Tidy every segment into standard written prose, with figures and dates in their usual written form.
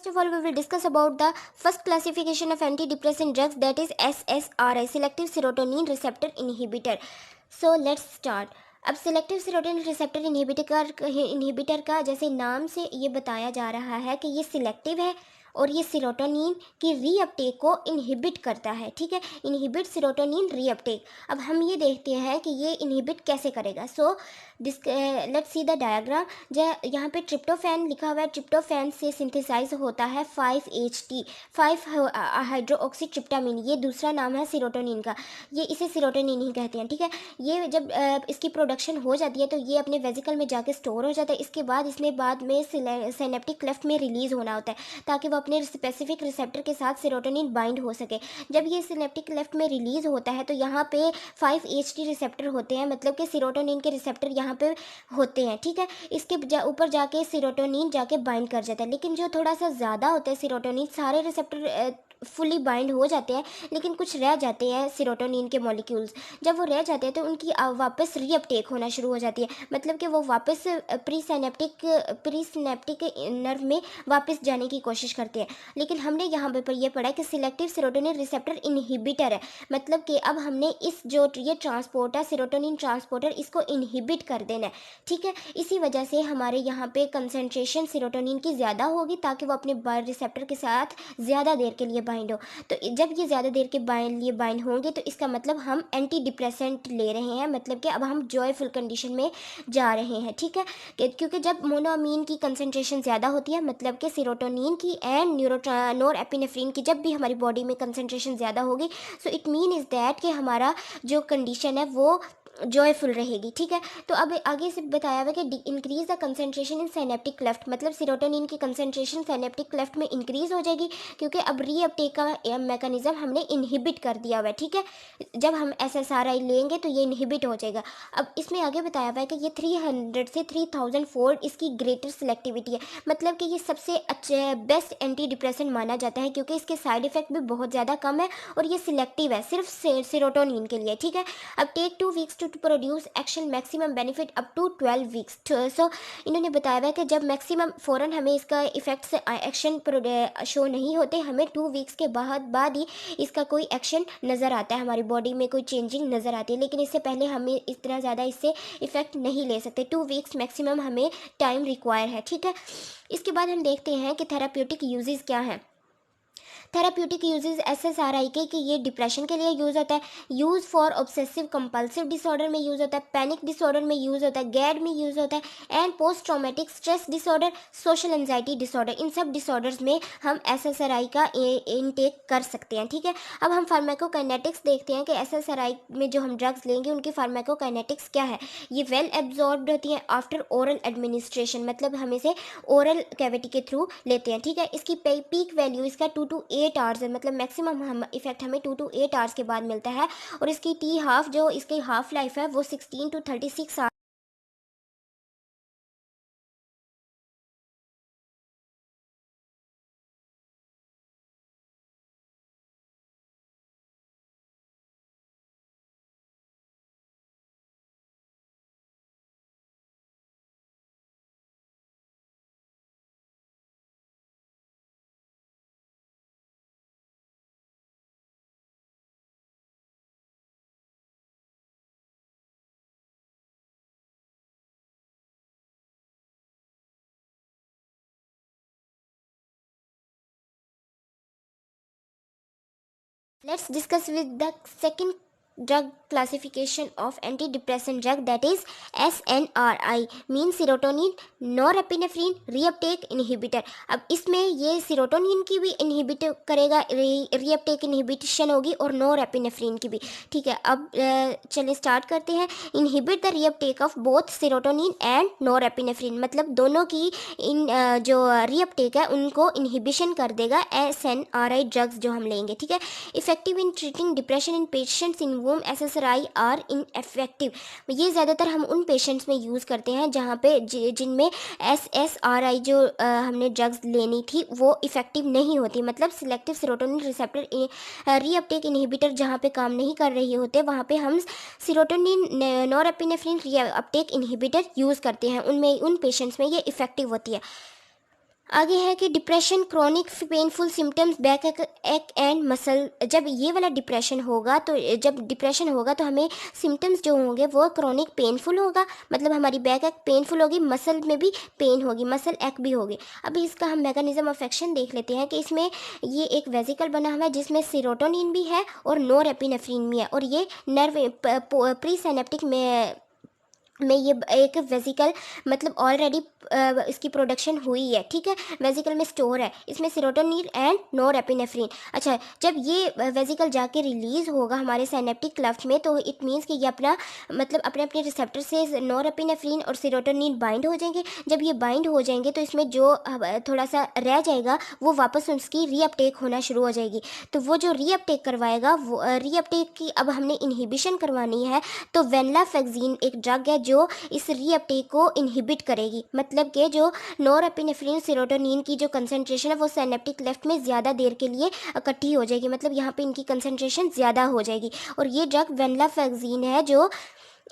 First of all, we will discuss about the first classification of antidepressant drugs, that is SSRI, selective serotonin receptor inhibitor. So let's start. अब selective serotonin receptor inhibitor का जैसे नाम से ये बताया जा रहा है कि ये सिलेक्टिव है और ये सेरोटोनिन की रीअपटेक को इनहिबिट करता है। ठीक है, इनहिबिट सेरोटोनिन रीअपटेक। अब हम ये देखते हैं कि ये इनहिबिट कैसे करेगा। So let's see the diagram. यहाँ पे ट्रिप्टोफैन लिखा हुआ है। ट्रिप्टोफैन से सिंथेसाइज होता है 5-HT 5 हाइड्रोक्सी ट्रिप्टामिन, ये दूसरा नाम है सेरोटोनिन का। ये इसे सेरोटोनिन ही कहते हैं। ठीक है, ये जब इसकी प्रोडक्शन हो जाती है तो ये अपने वेजिकल में जाके स्टोर हो जाता है। इसके बाद इसमें बाद में सिनेप्टिक क्लेफ्ट में रिलीज होना होता है ताकि वो अपने स्पेसिफिक रिसेप्टर के साथ सेरोटोनिन बाइंड हो सके। जब ये सिनेप्टिक क्लेफ्ट में रिलीज होता है तो यहाँ पे 5-HT रिसेप्टर होते हैं, मतलब कि सेरोटोनिन के रिसेप्टर यहाँ पे होते हैं। ठीक है, इसके ऊपर जाके सेरोटोनिन जाके बाइंड कर जाता है। लेकिन जो थोड़ा सा ज़्यादा होता है सेरोटोनिन, सारे रिसेप्टर फुली बाइंड हो जाते हैं लेकिन कुछ रह जाते हैं सेरोटोनिन के मॉलिक्यूल्स। जब वो रह जाते हैं तो उनकी वापस रीअपटेक होना शुरू हो जाती है, मतलब कि वो वापस प्री सिनेप्टिक नर्व में वापस जाने की कोशिश करते हैं। लेकिन हमने यहाँ पर ये पढ़ा कि सिलेक्टिव सेरोटोनिन रिसेप्टर इनहिबिटर है, मतलब कि अब हमने इस जो ये ट्रांसपोर्टर सेरोटोनिन ट्रांसपोर्टर इसको इनहिबिट कर देना है। ठीक है, इसी वजह से हमारे यहाँ पे कंसनट्रेशन सेरोटोनिन की ज़्यादा होगी ताकि वो अपने रिसेप्टर के साथ ज़्यादा देर के लिए बाइंड हो। तो जब ये ज़्यादा देर के लिए बाइंड होंगे तो इसका मतलब हम एंटी डिप्रेसेंट ले रहे हैं, मतलब कि अब हम जॉयफुल कंडीशन में जा रहे हैं। ठीक है, क्योंकि जब मोनोअमीन की कंसनट्रेशन ज़्यादा होती है, मतलब कि सेरोटोनिन की एंड नोरएपिनेफ्रिन की जब भी हमारी बॉडी में कंसनट्रेशन ज़्यादा होगी, so it mean is that कि हमारा जो कंडीशन है वो जॉयफुल रहेगी। ठीक है, तो अब आगे से बताया हुआ कि increase the concentration in synaptic cleft, मतलब सेरोटोनिन की कंसनट्रेशन साइनेप्टिक क्लेफ्ट में इंक्रीज हो जाएगी क्योंकि अब रीअपटेक का मैकेनिज्म हमने इनहिबिट कर दिया हुआ है। ठीक है, जब हम SSRI लेंगे तो ये इनहिबिट हो जाएगा। अब इसमें आगे बताया हुआ है कि ये 300 से 3000 फोल्ड इसकी ग्रेटर सिलेक्टिविटी है, मतलब कि ये सबसे अच्छे बेस्ट एंटी डिप्रेसेंट माना जाता है क्योंकि इसके साइड इफेक्ट भी बहुत ज़्यादा कम है और ये सिलेक्टिव है सिर्फ सेरोटोनिन के लिए। ठीक है, अब take 2 weeks to produce action, maximum benefit up to 12 weeks. So इन्होंने बताया है कि जब मैक्सिमम फ़ौरन हमें इसका इफेक्ट्स एक्शन शो नहीं होते, हमें 2 वीक्स के बाद ही इसका कोई एक्शन नज़र आता है, हमारी बॉडी में कोई चेंजिंग नज़र आती है। लेकिन इससे पहले हमें इतना ज़्यादा इससे इफेक्ट नहीं ले सकते। 2 वीक्स मैक्सिमम हमें टाइम रिक्वायर है। ठीक है, इसके बाद हम देखते हैं कि थेराप्यूटिक यूजेस क्या हैं। थेराप्यूटिक यूजेस SSRI के कि ये डिप्रेशन के लिए यूज़ होता है, use for obsessive compulsive disorder में यूज़ होता है, पैनिक डिसऑर्डर में यूज़ होता है, गैड में यूज़ होता है, and post traumatic stress disorder, social anxiety disorder, इन सब डिसऑर्डर्स में हम SSRI का इनटेक कर सकते हैं। ठीक है, अब हम फार्माकोकाइनेटिक्स देखते हैं कि SSRI में जो हम ड्रग्स लेंगे उनकी फार्माकोकाइनेटिक्स क्या है। ये वेल एब्जॉर्ब्ड होती हैं आफ्टर ओरल एडमिनिस्ट्रेशन, मतलब हम इसे ओरल कैविटी के थ्रू लेते हैं। ठीक है, इसकी पीक वैल्यू इसका 2 to 8 आवर्स है, मतलब मैक्सिमम हम इफेक्ट हमें 2 to 8 आवर्स के बाद मिलता है और इसकी जो इसकी हाफ लाइफ है वो 16 to 36 hours. Let's discuss with the second drug classification of antidepressant drug, that is SNRI, means serotonin norepinephrine reuptake inhibitor. अब इसमें ये सेरोटोनिन की भी इनहिबिट करेगा, रीअपटेक इनहिबिशन होगी और नोरएपिनेफ्रिन की भी। ठीक है, अब चलिए स्टार्ट करते हैं। Inhibit the reuptake of both serotonin and norepinephrine, मतलब दोनों की इन जो रीअपटेक है उनको इनहिबिशन कर देगा SNRI ड्रग्स जो हम लेंगे। ठीक है, effective in treating depression in patients in whom SSRI are ineffective, ये ज़्यादातर हम उन पेशेंट्स में यूज़ करते हैं जहाँ पे जिनमें SSRI जो हमने ड्रग्स लेनी थी वो इफेक्टिव नहीं होती, मतलब selective serotonin receptor reuptake inhibitor जहाँ पे काम नहीं कर रही होते वहाँ पे हम सेरोटोनिन नोरएपिनेफ्रिन रीअपटेक इनहिबिटर यूज़ करते हैं, उनमें उन पेशेंट्स में ये इफेक्टिव होती है। आगे है कि depression, chronic painful symptoms, back एक एंड मसल। जब ये वाला डिप्रेशन होगा तो जब डिप्रेशन होगा तो हमें सिम्टम्स जो होंगे वो क्रॉनिक पेनफुल होगा, मतलब हमारी बैक एक पेनफुल होगी, मसल में भी पेन होगी, मसल एक भी होगी। अभी इसका हम मैकेनिज्म ऑफ एक्शन देख लेते हैं कि इसमें ये एक वेसिकल बना हुआ है जिसमें सीरोटोनिन भी है और नोरेपिनेफ्रिन भी है, और ये नर्व प्री सिनेप्टिक में ये एक वेसिकल मतलब ऑलरेडी इसकी प्रोडक्शन हुई है, ठीक है, वेसिकल में स्टोर है, इसमें सीरोटोनिन एंड नोरेपिनेफ्रिन। अच्छा, जब ये वेसिकल जाके रिलीज होगा हमारे साइनेप्टिक क्लेफ्ट में तो इट मीन्स कि ये अपना मतलब अपने अपने रिसेप्टर से नोरेपिनेफ्रिन और सीरोटोनिन बाइंड हो जाएंगे। जब ये बाइंड हो जाएंगे तो इसमें जो थोड़ा सा रह जाएगा वो वापस उसकी रीअपटेक होना शुरू हो जाएगी। तो वो जो रीअपटेक करवाएगा वो रीअपटेक की अब हमने इनहिबिशन करवानी है, तो वेनलाफेक्सिन एक ड्रग है जो इस रीअपटेक को इनहिबिट करेगी, मतलब कि जो नोरेपिनेफ्रिन सीरोटोनिन की जो कंसंट्रेशन है वो सिनेप्टिक क्लेफ्ट में ज़्यादा देर के लिए इकट्ठी हो जाएगी, मतलब यहाँ पे इनकी कंसंट्रेशन ज़्यादा हो जाएगी, और ये ड्रग वेनलाफेक्सिन है जो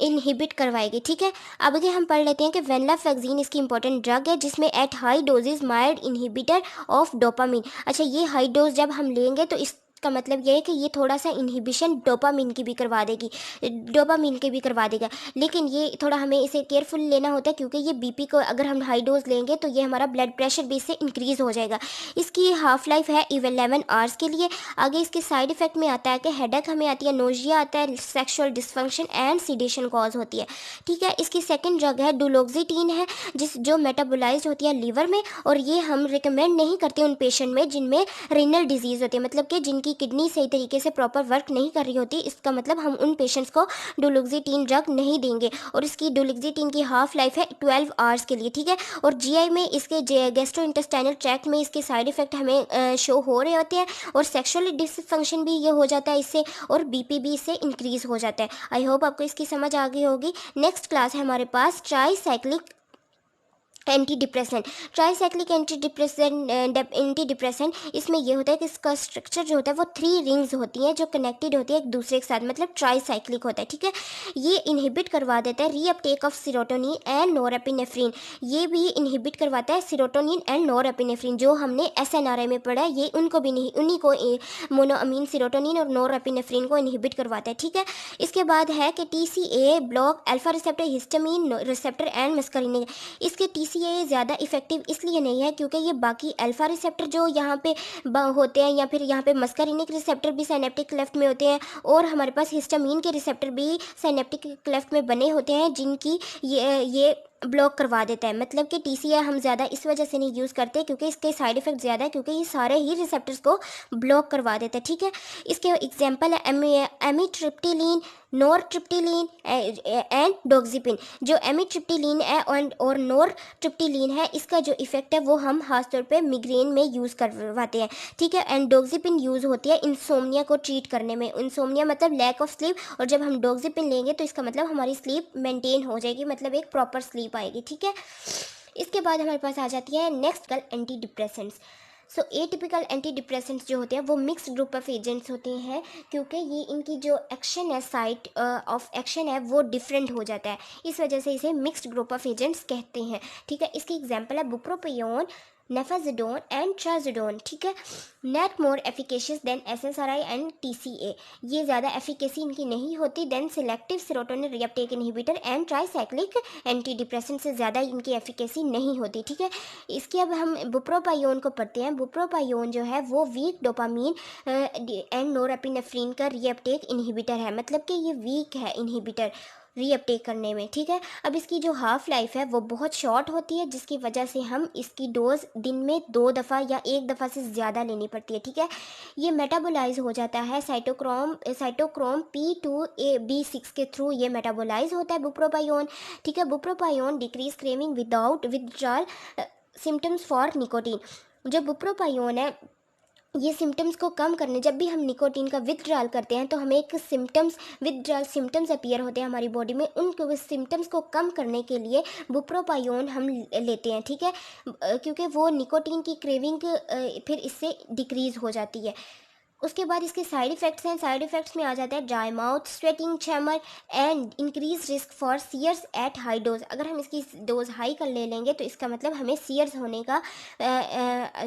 इनहिबिट करवाएगी, ठीक है। अब आगे हम पढ़ लेते हैं कि वेनलाफेक्सिन इसकी इंपॉर्टेंट ड्रग है जिसमें at high doses mild inhibitor of dopamine. अच्छा, ये हाई डोज जब हम लेंगे तो इसका मतलब ये है कि ये थोड़ा सा इनहिबिशन डोपामिन की भी करवा देगी, डोपामिन के भी करवा देगा, लेकिन ये थोड़ा हमें इसे केयरफुल लेना होता है क्योंकि ये बीपी को अगर हम हाई डोज लेंगे तो ये हमारा ब्लड प्रेशर भी इससे इंक्रीज़ हो जाएगा। इसकी हाफ लाइफ है 11 आवर्स के लिए। आगे इसके साइड इफेक्ट में आता है कि हेडेक हमें आती है, नोजिया आता है, sexual dysfunction and sedation cause होती है, ठीक है। इसकी सेकंड ड्रग है डुलोक्सिटीन है जो मेटाबोलाइज होती है लीवर में, और ये हम रिकमेंड नहीं करते उन पेशेंट में जिनमें रीनल डिजीज़ होती है, मतलब कि जिनकी किडनी सही तरीके से प्रॉपर वर्क नहीं कर रही होती, इसका मतलब हम उन पेशेंट्स को डुलोक्सिटीन ड्रग नहीं देंगे। और इसकी डुलोक्सिटीन की हाफ लाइफ है 12 आवर्स के लिए, ठीक है। और जीआई में इसके गैस्ट्रो इंटेस्टाइनल ट्रैक्ट में इसके साइड इफेक्ट हमें शो हो रहे होते हैं, और सेक्सुअल डिसफंक्शन भी ये हो जाता है इससे, और बीपी भी इससे इंक्रीज हो जाता है। आई होप आपको इसकी समझ आ गई होगी। नेक्स्ट क्लास है हमारे पास tricyclic anti depressant. Tricyclic anti depressant इसमें ये होता है कि इसका स्ट्रक्चर जो होता है वो 3 रिंग्स होती हैं जो कनेक्टेड होती है एक दूसरे के साथ, मतलब ट्राईसाइक्लिक होता है, ठीक है। ये इनहिबिट करवा देता है reuptake of serotonin and norepinephrine, ये भी इनहिबिट करवाता है सीरोटोनिन एंड नोरेपिनेफ्रिन, जो हमने एसएनआरआई में पढ़ा है, ये उनको भी नहीं, उन्हीं को मोनोअमीन सीरोटोनिन और नोरेपिनेफ्रिन को इनहिबिट करवाता है, ठीक है। इसके बाद है कि TCA block alpha receptor, histamine receptor and muscarinic. इसके टीसीए ज़्यादा इफेक्टिव इसलिए नहीं है क्योंकि ये बाकी अल्फा रिसेप्टर जो यहाँ पे होते हैं या फिर यहाँ पे मस्करिनिक रिसेप्टर भी साइनेप्टिक क्लेफ्ट में होते हैं, और हमारे पास हिस्टामिन के रिसेप्टर भी साइनेप्टिक क्लेफ्ट में बने होते हैं जिनकी ये ब्लॉक करवा देता है। मतलब कि टीसीए हम ज़्यादा इस वजह से नहीं यूज़ करते क्योंकि इसके साइड इफेक्ट ज़्यादा है, क्योंकि ये सारे ही रिसेप्टर्स को ब्लॉक करवा देता है, ठीक है। इसके एग्जांपल है एमिट्रिप्टिलिन, नोरट्रिप्टिलिन एंड डोक्सिपिन। जो एमिट्रिप्टिलिन है और नोरट्रिप्टिलिन है, इसका जो इफेक्ट है वो हम खासतौर पे मिग्रेन में यूज़ करवाते हैं, ठीक है। एंड डोक्सिपिन यूज़ होती है इंसोम्निया को ट्रीट करने में। इंसोम्निया मतलब लैक ऑफ स्लीप, और जब हम डोक्सिपिन लेंगे तो इसका मतलब हमारी स्लीप मेंटेन हो जाएगी, मतलब एक प्रॉपर स्लीप आएगी, ठीक है। इसके बाद हमारे पास आ जाती है नेक्स्ट कल एंटी डिप्रेसेंट्स। सो एटिपिकल एंटी डिप्रेसेंट्स जो होते हैं वो मिक्स ग्रुप ऑफ एजेंट्स होते हैं, क्योंकि ये इनकी जो एक्शन है, साइट ऑफ एक्शन है वो डिफरेंट हो जाता है, इस वजह से इसे मिक्स्ड ग्रुप ऑफ एजेंट्स कहते हैं, ठीक है। इसकी एग्जांपल है बुप्रोपियोन, नेफाजिडोन एंड ट्राजिडोन, ठीक है। Net more efficacious than SSRI and TCA, ये ज़्यादा एफिकेसी इनकी नहीं होती than selective serotonin reuptake inhibitor and tricyclic anti depressant से ज़्यादा इनकी एफिकेसी नहीं होती, ठीक है। इसके अब हम बुप्रोपायोन को पढ़ते हैं। बुप्रोपायोन जो है वो वीक डोपामीन एंड नोरेपिनेफ्रिन का रीअपटेक इनहिबिटर है, मतलब कि ये वीक है इनहिबिटर रीअपटेक करने में, ठीक है। अब इसकी जो हाफ लाइफ है वो बहुत शॉर्ट होती है, जिसकी वजह से हम इसकी डोज दिन में 2 दफ़ा या 1 दफ़ा से ज़्यादा लेनी पड़ती है, ठीक है। ये मेटाबोलाइज हो जाता है साइटोक्रोम P2B6 के थ्रू ये मेटाबोलाइज होता है बुप्रोपायोन, ठीक है। Bupropion decrease craving without withdrawal symptoms for nicotine. जो बुप्रोपायोन है ये सिम्टम्स को कम करने, जब भी हम निकोटीन का विथड्रॉल करते हैं तो हमें एक विथड्रॉल सिम्टम्स अपीयर होते हैं हमारी बॉडी में, उन सिम्टम्स को कम करने के लिए बुप्रोपायोन हम लेते हैं, ठीक है, क्योंकि वो निकोटीन की क्रेविंग फिर इससे डिक्रीज़ हो जाती है। उसके बाद इसके साइड इफ़ेक्ट्स हैं। साइड इफ़ेक्ट्स में आ जाता है dry mouth, sweating, tremor and increase risk for seizures at high dose. अगर हम इसकी डोज हाई कर ले लेंगे तो इसका मतलब हमें सीयर्स होने का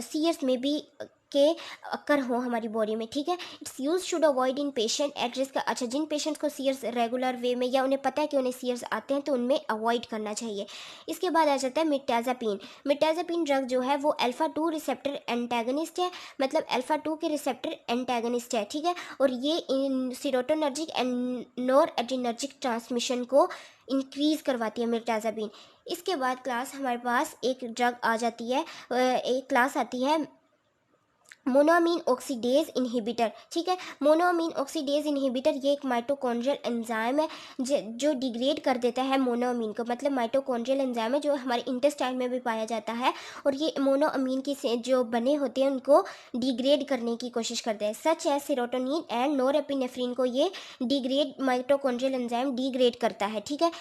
सीयर्स में भी के अक्कर हो हमारी बॉडी में, ठीक है। It's use should avoid in patient at risk. अच्छा, जिन पेशेंट्स को सीयर्स रेगुलर वे में या उन्हें पता है कि उन्हें सीयर्स आते हैं तो उनमें अवॉइड करना चाहिए। इसके बाद आ जाता है मिर्टाज़ापिन। मिर्टाज़ापिन ड्रग जो है वो अल्फा 2 रिसेप्टर एंटागनिस्ट है, मतलब अल्फा 2 के रिसेप्टर एंटागनिस्ट है, ठीक है। और ये serotonergic and nor adrenergic transmission को इंक्रीज़ करवाती है मिर्टाज़ापिन। इसके बाद क्लास हमारे पास एक ड्रग आ जाती है, एक क्लास आती है मोनोअमीन ऑक्सीडेज इनहिबिटर, ठीक है। मोनोअमीन ऑक्सीडेज इनहिबिटर ये एक माइटोकॉन्ड्रियल एंजाइम है जो डिग्रेड कर देता है मोनोअमीन को, मतलब माइटोकॉन्ड्रियल एंजाइम है जो हमारे इंटेस्टाइन में भी पाया जाता है, और ये मोनोअमीन की से जो बने होते हैं उनको डिग्रेड करने की कोशिश करते हैं। सच है सेरोटोनिन एंड नोरेपिनेफ्रिन को ये डिग्रेड माइटोकॉन्ड्रियल एंजाइम डिग्रेड करता है, ठीक है।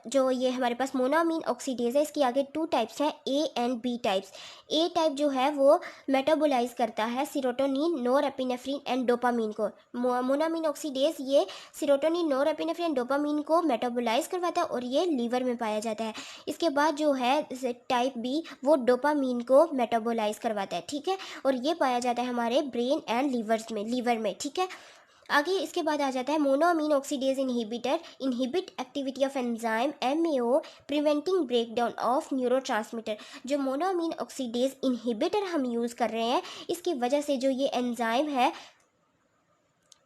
जो ये हमारे पास मोनोअमीन ऑक्सीडेज है, इसकी आगे 2 टाइप्स हैं, A and B types. A type जो है वो मेटाबोलाइज करता है सीरोटोनिन, नोरेपिनेफ्रिन एंड डोपामीन को। मोनोअमीन ऑक्सीडेज ये सीरोटोनिन, नोरेपिनेफ्रिन, डोपामीन को मेटाबोलाइज करवाता है और ये लीवर में पाया जाता है। इसके बाद जो है टाइप बी वो डोपामीन को मेटाबोलाइज करवाता है, ठीक है, और ये पाया जाता है हमारे ब्रेन एंड लीवर में, ठीक है। आगे इसके बाद आ जाता है monoamine oxidase inhibitor inhibit activity of enzyme MAO preventing breakdown of neurotransmitter. जो मोनोअमीन ऑक्सीडेज इनहिबिटर हम यूज़ कर रहे हैं, इसकी वजह से जो ये एंजाइम है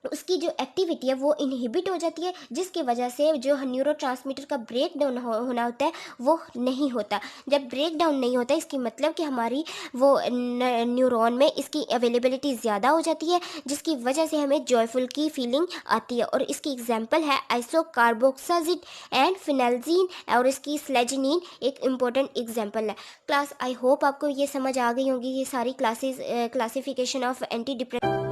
उसकी जो एक्टिविटी है वो इनहिबिट हो जाती है, जिसकी वजह से जो न्यूरोट्रांसमीटर का ब्रेक डाउन होना होता है वो नहीं होता। जब ब्रेक डाउन नहीं होता इसकी मतलब कि हमारी वो न्यूरॉन में इसकी अवेलेबिलिटी ज़्यादा हो जाती है, जिसकी वजह से हमें जॉयफुल की फीलिंग आती है। और इसकी एग्जांपल है आइसोकार्बोक्साजिड एंड फिनाल्जीन, और इसकी स्लेजिनिन एक इम्पोर्टेंट एग्जांपल है। क्लास आई होप आपको ये समझ आ गई होगी, ये सारी classes classification of anti depressant.